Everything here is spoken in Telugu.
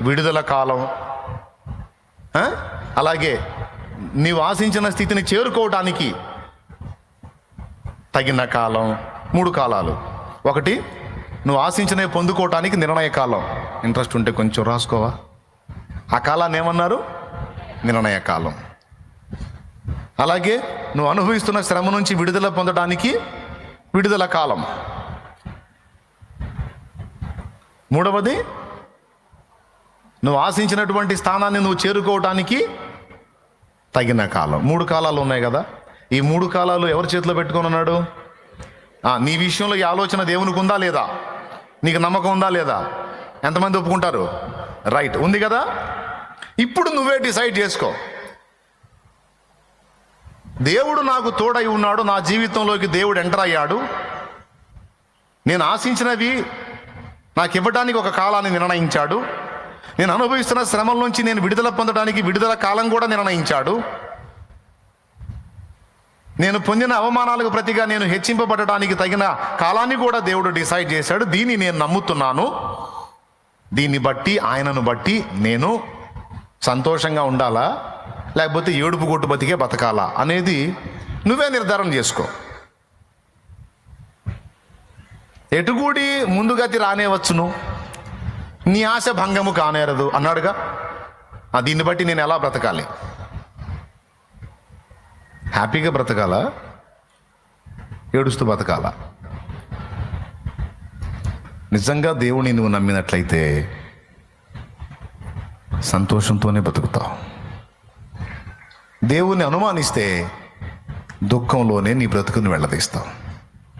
విడుదల కాలం, అలాగే నీవు ఆశించిన స్థితిని చేరుకోవటానికి తగిన కాలం. 3 కాలాలు. ఒకటి, నువ్వు ఆశించినవి పొందుకోవటానికి నిర్ణయ కాలం. ఇంట్రెస్ట్ ఉంటే కొంచెం రాసుకోవా. ఆ కాలాన్ని ఏమన్నారు? నిర్ణయ కాలం. అలాగే నువ్వు అనుభవిస్తున్న శ్రమ నుంచి విడుదల పొందడానికి విడుదల కాలం. 3వది, నువ్వు ఆశించినటువంటి స్థానాన్ని నువ్వు చేరుకోవటానికి తగిన కాలం. 3 కాలాలు ఉన్నాయి కదా. ఈ 3 కాలాలు ఎవరి చేతిలో పెట్టుకొని ఉన్నాడు? నీ విషయంలో ఈ ఆలోచన దేవునికి ఉందా లేదా? నీకు నమ్మకం ఉందా లేదా? ఎంతమంది ఒప్పుకుంటారు? రైట్, ఉంది కదా. ఇప్పుడు నువ్వే డిసైడ్ చేసుకో. దేవుడు నాకు తోడై ఉన్నాడు, నా జీవితంలోకి దేవుడు ఎంటర్ అయ్యాడు, నేను ఆశించినవి నాకు ఇవ్వడానికి ఒక కాలాన్ని నిర్ణయించాడు, నేను అనుభవిస్తున్న శ్రమల నుంచి నేను విడుదల పొందడానికి విడుదల కాలం కూడా నిర్ణయించాడు, నేను పొందిన అవమానాలకు ప్రతిగా నేను హెచ్చింపబడటానికి తగిన కాలాన్ని కూడా దేవుడు డిసైడ్ చేశాడు. దీన్ని నేను నమ్ముతున్నాను. దీన్ని బట్టి, ఆయనను బట్టి నేను సంతోషంగా ఉండాలా లేకపోతే ఏడుపు కొట్టు బతికే బతకాలా అనేది నువ్వే నిర్ధారణ చేసుకో. ఎటుకూడి ముందుగతి రానేవచ్చును, నీ ఆశ భంగము కానేరదు అన్నాడుగా. దీన్ని బట్టి నేను ఎలా బ్రతకాలి? హ్యాపీగా బ్రతకాలా, ఏడుస్తూ బ్రతకాలా? నిజంగా దేవుని నువ్వు నమ్మినట్లయితే సంతోషంతోనే బతుకుతావు. దేవుణ్ణి అనుమానిస్తే దుఃఖంలోనే నీ బ్రతుకుని వెళ్ళదీస్తావు.